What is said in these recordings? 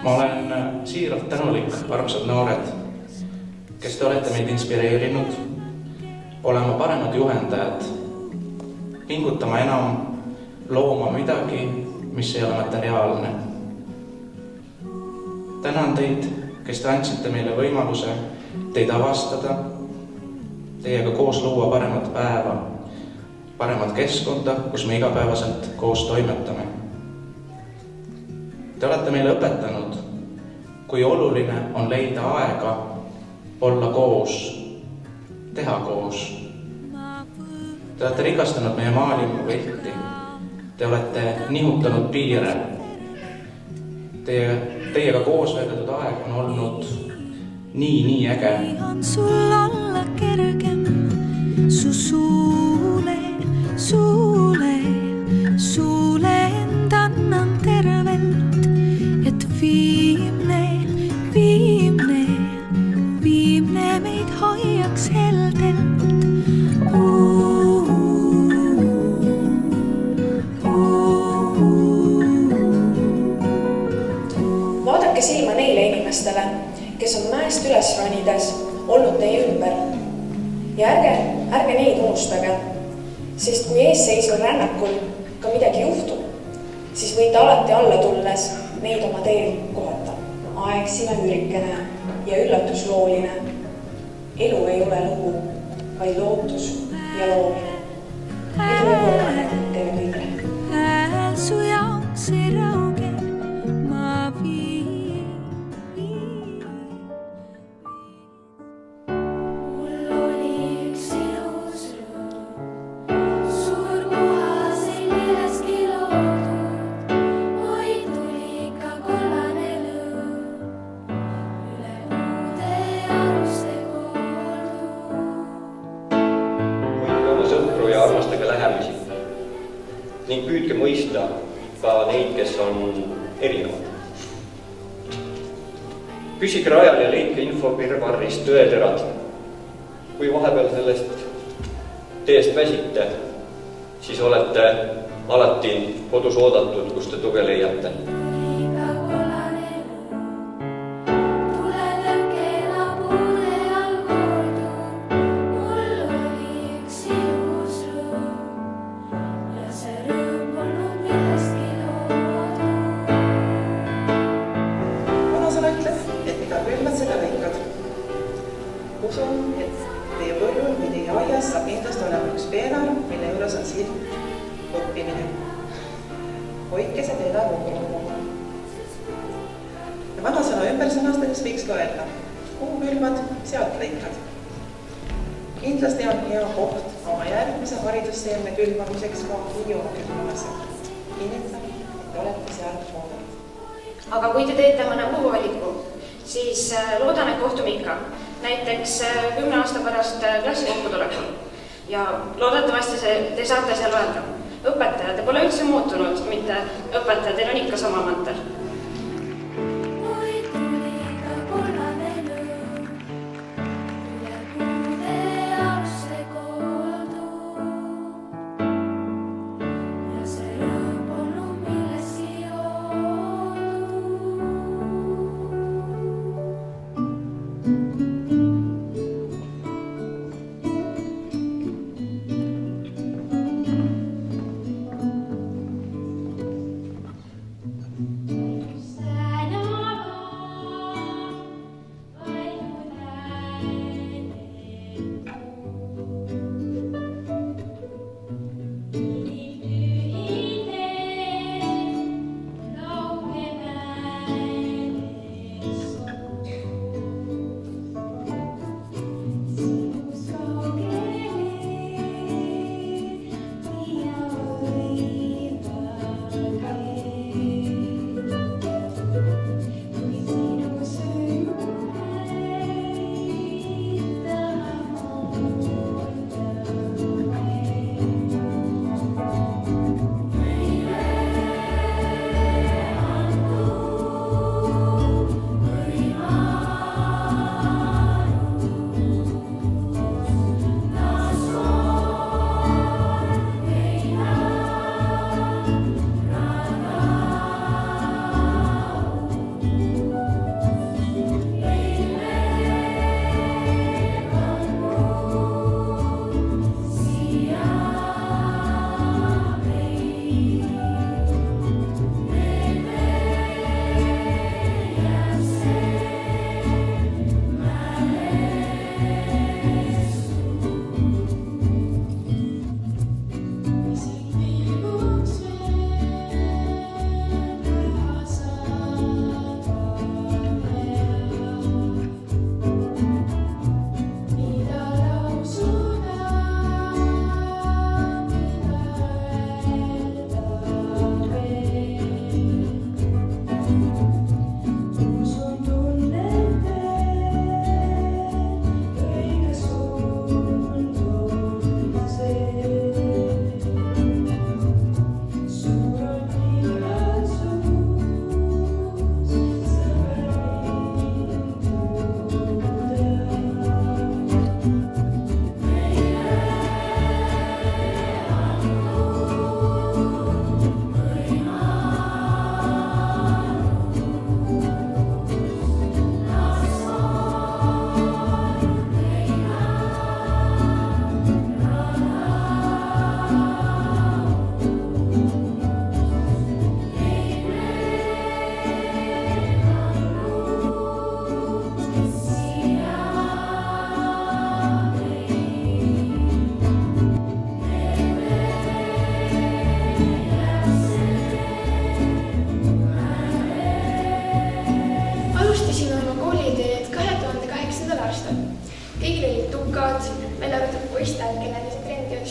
Ma olen siiralt tänulik, armsad noored, kes te olete meid inspireerinud olema paremad juhendajad, pingutama enam, looma midagi, mis ei ole materiaalne. Tänan teid, kes te andsite meile võimaluse teid avastada, teiega koos luua paremat päeva, paremat keskkonda, kus me igapäevaselt koos toimetame. Te olete meile õpetanud, kui oluline on leida aega olla koos, teha koos. Te olete rikastanud meie maailma pilti. Te olete nihutanud piire. Teiega koos veedetud aeg on olnud nii äge. On sul olla kergem su suule end annan tervelt, et viimne meid hoiaks heldelt. Vaadake silma neile inimestele, kes on mäest üles ronides olnud teie ümber. Ja ärge neid unustage, sest kui eesseisval rännakul ka midagi juhtub, siis võite alati alla tulles neid oma teel kohata. Aeg silemürikene ja üllatuslooline. Elu ei ole lugu, vaid lootus ja loomine. Edu ja korrane teile kõigile. Hääl su jaoks ei rauge, ma viin. Mul oli üks ilus rõõm, suur puhas ei millestki loodud, vaid tuli ikka kollane lõõm, üle uude aluste kooldu. Hoidke oma sõpru ja armastage lähemisi ning püüdke mõista ka neid, kes on erinevad. Püsige rajal ja leidke infopirvarrist tõeterad. Kui vahepeal sellest teest väsite, siis olete alati kodus oodatud, kus te tuge leiate. Usun, et teie põllul või teie aias saab kindlasti olema üks peenar, mille juures on silt õppimine. Hoidke see peenar umbruga. Ja vanasõna ümber sõnastades võiks ka öelda, kuhu külvad, sealt lõikad. Kindlasti on hea koht oma järgmise haridusseemne külvamiseks ka Hiiumaa gümnaasium. Kinnitan, et olete seal oodatud. Aga kui te teete mõne muu valiku, siis loodan, et kohtume ikka. Näiteks 10 aasta pärast klassi kokkutulekul. Ja loodetavasti te saate seal öelda. Õpetaja, te pole üldse muutunud, mitte õpetaja, teil on ikka sama mantel.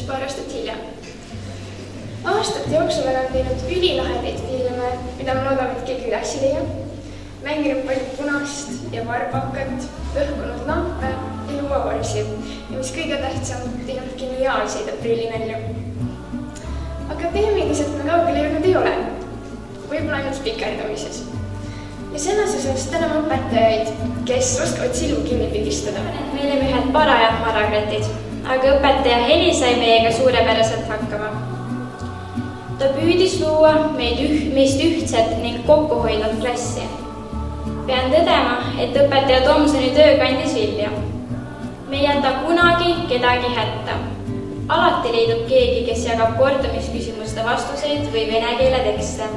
paar aastat hiljem. Aastate jooksul olen teinud ülilahendeid filme, mida ma loodan, et keegi üles ei leia. Mänginud palju punast ja varbakat, lõhkunud lampe ja luuavarsi ja mis kõige tähtsam, teinud geniaalseid aprillinalju. Akadeemiliselt me kaugele jõudnud ei ole, võib-olla ainult spikerdamises. Ja selles osas täname õpetajaid, kes oskavad silmu kinni pigistada. Me olime ühed parajad maragretid, aga õpetaja Heli sai meiega suurepäraselt hakkama. Ta püüdis luua meist ühtset ning kokkuhoidvat klassi. Pean tõdema, et õpetaja Tomsoni töö kandis vilja. Me ei jäta kunagi kedagi hätta. Alati leidub keegi, kes jagab kordamisküsimuste vastuseid või vene keele tekste.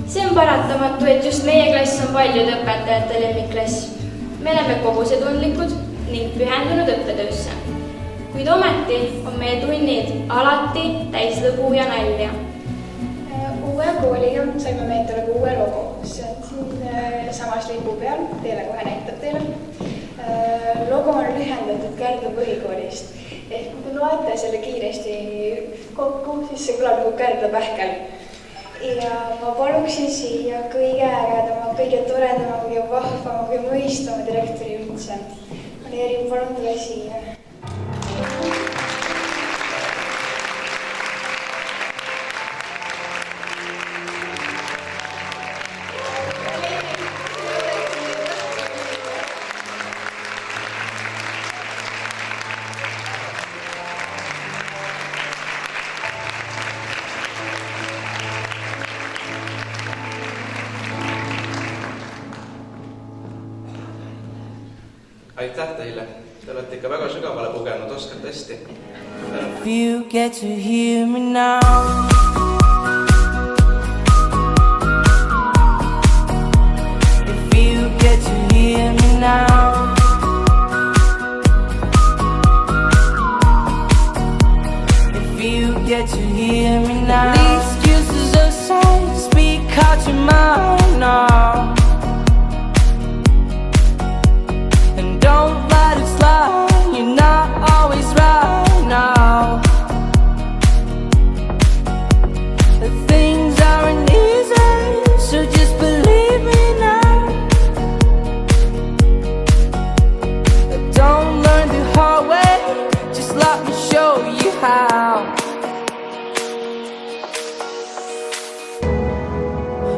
See on paratamatu, et just meie klass on paljude õpetajate lemmikklass. Me oleme kohusetundlikud ning pühendunud õppetöösse. Kuid ometi on meie tunnid alati täis lõbu ja nalja. Uue kooliga saime me endale uue logo. See on siin samas lipu peal, teile kohe näitab teile. Logo on lühendatud Kärdla põhikoolist. Ehk kui te loete selle kiiresti kokku, siis see kõlab nagu Kärdla pähkel. Ja ma paluksin siia kõige ägedama, kõige toredama, kõige vahvama, kõige mõistama direktori üldse. Valeri, palun tule siia. Aitäh teile, te olete ikka väga sügavale pugenud, oskate hästi. If you get to hear me now, if you get to hear me now, if you get to hear me now, the excuses aside, speak out your mind now. Don't let it slide, you're not always right now. The things aren't easy, so just believe me now. Don't learn the hard way, just let me show you how.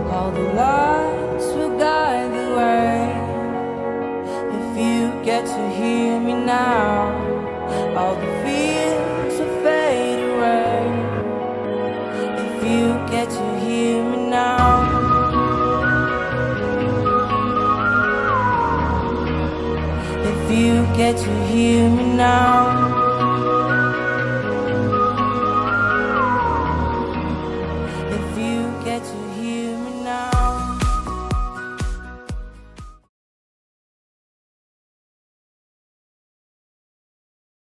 All the lights will guide the way. If you get to hear me now, all the fears will fade away. If you get to hear me now, if you get to hear me now.